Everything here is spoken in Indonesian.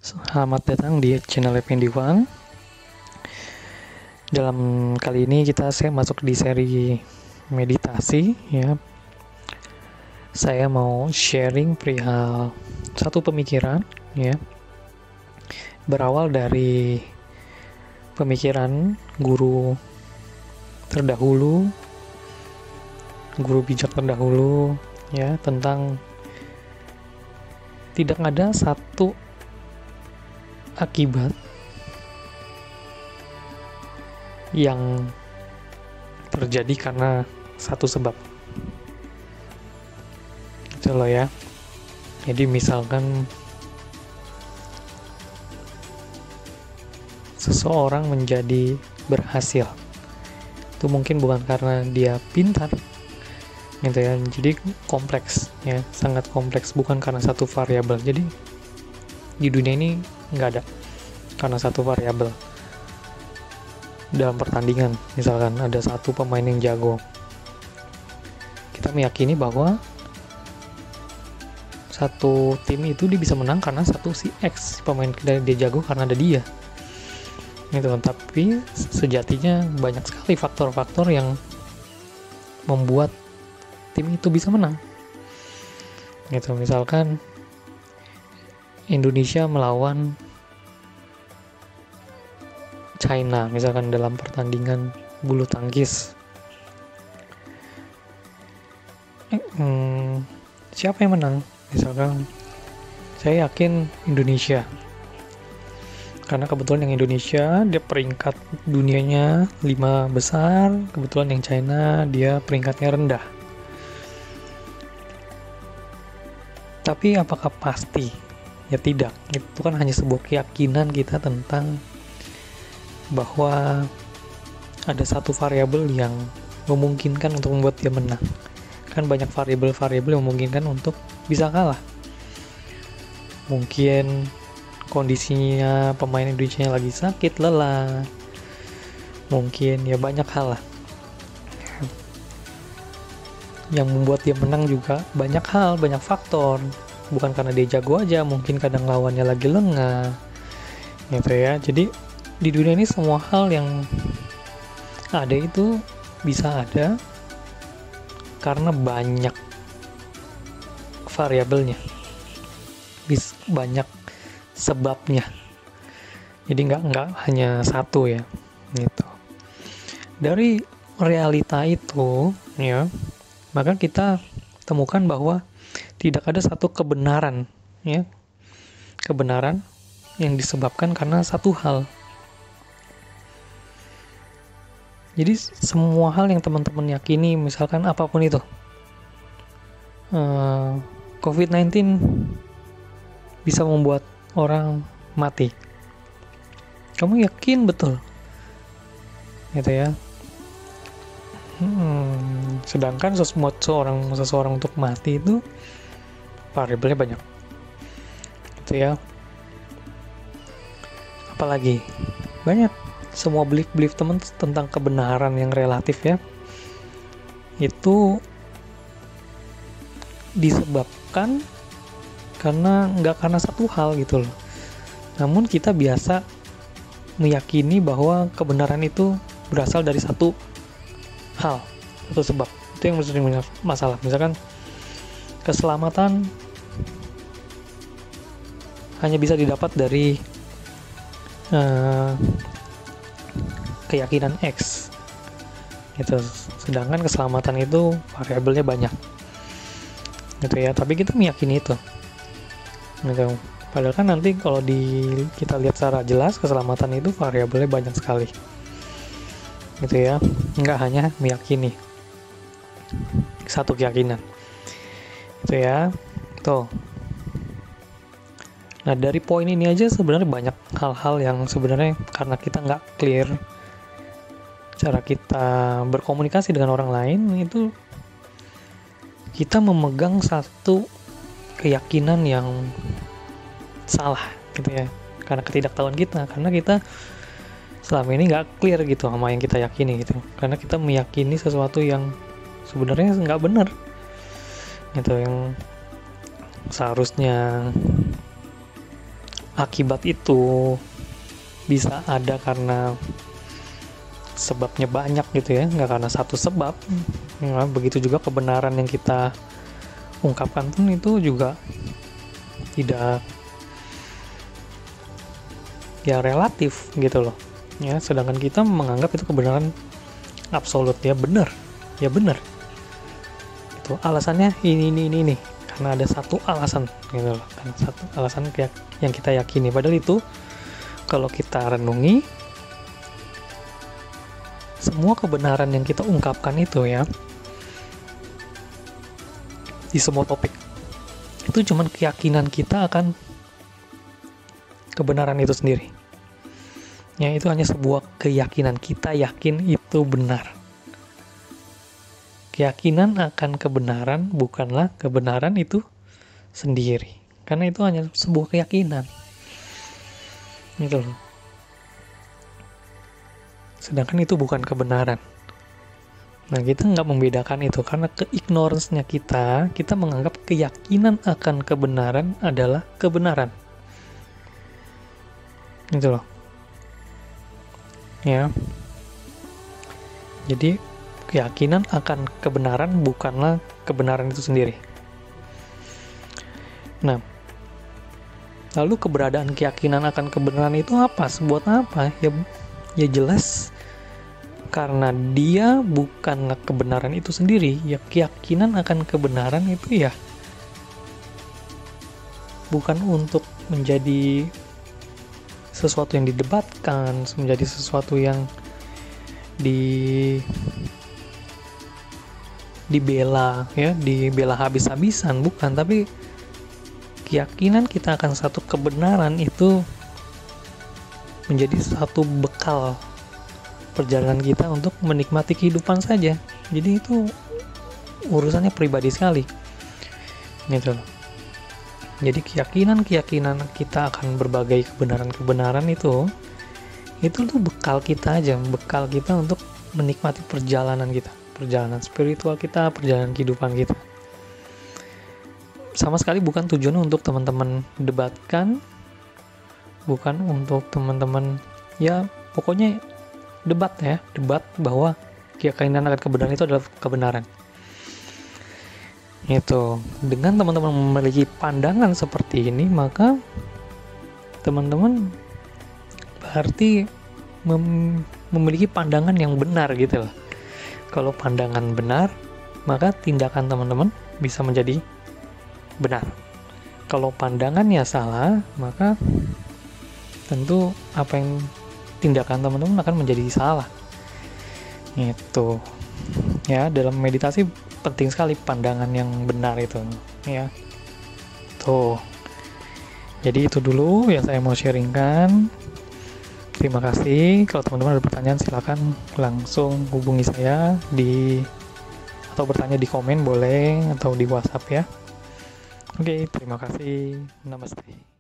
Selamat datang di channel Effendi Wang. Dalam kali ini saya masuk di seri meditasi ya. Saya mau sharing perihal satu pemikiran ya. Berawal dari pemikiran guru terdahulu, guru bijak terdahulu ya, tentang tidak ada satu akibat yang terjadi karena satu sebab. Gitu loh ya. Jadi misalkan seseorang menjadi berhasil, itu mungkin bukan karena dia pintar gitu ya. Jadi kompleks ya, sangat kompleks, bukan karena satu variabel. Jadi di dunia ini nggak ada karena satu variabel. Dalam pertandingan misalkan ada satu pemain yang jago, kita meyakini bahwa satu tim itu dia bisa menang karena satu si X pemain dia jago karena ada dia gitu. Tapi sejatinya banyak sekali faktor-faktor yang membuat tim itu bisa menang gitu. Misalkan Indonesia melawan China misalkan dalam pertandingan bulu tangkis, siapa yang menang? Misalkan saya yakin Indonesia, karena kebetulan yang Indonesia dia peringkat dunianya 5 besar, kebetulan yang China dia peringkatnya rendah. Tapi apakah pasti? Ya tidak. Itu kan hanya sebuah keyakinan kita tentang bahwa ada satu variabel yang memungkinkan untuk membuat dia menang. Kan banyak variabel-variabel yang memungkinkan untuk bisa kalah. Mungkin kondisinya pemain Indonesia lagi sakit, lelah. Mungkin ya banyak hal lah. Yang membuat dia menang juga banyak hal, banyak faktor. Bukan karena dia jago aja, mungkin kadang lawannya lagi lengah gitu ya. Jadi di dunia ini semua hal yang ada itu bisa ada karena banyak variabelnya, banyak sebabnya. Jadi nggak hanya satu ya gitu. Dari realita itu ya, maka kita temukan bahwa tidak ada satu kebenaran ya, kebenaran yang disebabkan karena satu hal. Jadi semua hal yang teman-teman yakini, misalkan apapun itu, COVID-19 bisa membuat orang mati, kamu yakin betul gitu ya. Sedangkan seseorang untuk mati itu variabelnya banyak gitu ya. Apalagi banyak semua belief teman tentang kebenaran yang relatif ya, itu disebabkan nggak karena satu hal gitu loh. Namun kita biasa meyakini bahwa kebenaran itu berasal dari satu hal, satu sebab. Itu yang sering masalah. Misalkan keselamatan hanya bisa didapat dari keyakinan X gitu, sedangkan keselamatan itu variabelnya banyak gitu ya. Tapi kita meyakini itu gitu. Padahal kan nanti kalau kita lihat secara jelas, keselamatan itu variabelnya banyak sekali gitu ya, nggak hanya meyakini satu keyakinan gitu ya. Tuh. Nah dari poin ini aja sebenarnya banyak hal-hal yang sebenarnya karena kita nggak clear cara kita berkomunikasi dengan orang lain, itu kita memegang satu keyakinan yang salah gitu ya, karena ketidaktahuan kita, karena kita selama ini nggak clear gitu sama yang kita yakini gitu, karena kita meyakini sesuatu yang sebenarnya nggak benar gitu, yang seharusnya akibat itu bisa ada karena sebabnya banyak gitu ya, nggak karena satu sebab. Nah, begitu juga kebenaran yang kita ungkapkan pun itu juga tidak, ya relatif gitu loh ya, sedangkan kita menganggap itu kebenaran absolut, ya benar itu alasannya ini karena ada satu alasan gitu loh kan, satu alasan yang kita yakini, padahal itu kalau kita renungi semua kebenaran yang kita ungkapkan itu ya di semua topik itu cuman keyakinan kita akan kebenaran itu sendiri. Ya, itu hanya sebuah keyakinan, kita yakin itu benar. Keyakinan akan kebenaran bukanlah kebenaran itu sendiri, karena itu hanya sebuah keyakinan. Gitu loh. Sedangkan itu bukan kebenaran. Nah, kita nggak membedakan itu karena keignorance-nya kita menganggap keyakinan akan kebenaran adalah kebenaran. Gitu loh. Ya. Jadi keyakinan akan kebenaran bukanlah kebenaran itu sendiri. Nah, lalu keberadaan keyakinan akan kebenaran itu apa? Sebuat apa? Ya jelas karena dia bukanlah kebenaran itu sendiri. Ya, keyakinan akan kebenaran itu ya bukan untuk menjadi sesuatu yang didebatkan, menjadi sesuatu yang dibela ya, dibela habis-habisan, bukan, tapi keyakinan kita akan satu kebenaran itu menjadi satu bekal perjalanan kita untuk menikmati kehidupan saja. Jadi itu urusannya pribadi sekali gitu. Jadi keyakinan kita akan berbagai kebenaran itu tuh bekal kita aja, bekal kita untuk menikmati perjalanan kita, perjalanan spiritual kita, perjalanan kehidupan kita. Sama sekali bukan tujuannya untuk teman-teman debatkan, bukan untuk teman-teman ya pokoknya debat bahwa keyakinan akan kebenaran itu adalah kebenaran. Itu dengan teman-teman memiliki pandangan seperti ini, maka teman-teman berarti memiliki pandangan yang benar gitu loh. Kalau pandangan benar, maka tindakan teman-teman bisa menjadi benar. Kalau pandangannya salah, maka tentu apa yang tindakan teman-teman akan menjadi salah. Itu ya, dalam meditasi penting sekali pandangan yang benar itu ya. Tuh. Jadi itu dulu yang saya mau sharingkan. Terima kasih. Kalau teman-teman ada pertanyaan silakan langsung hubungi saya atau bertanya di komen boleh, atau di WhatsApp ya. Oke, terima kasih. Namaste.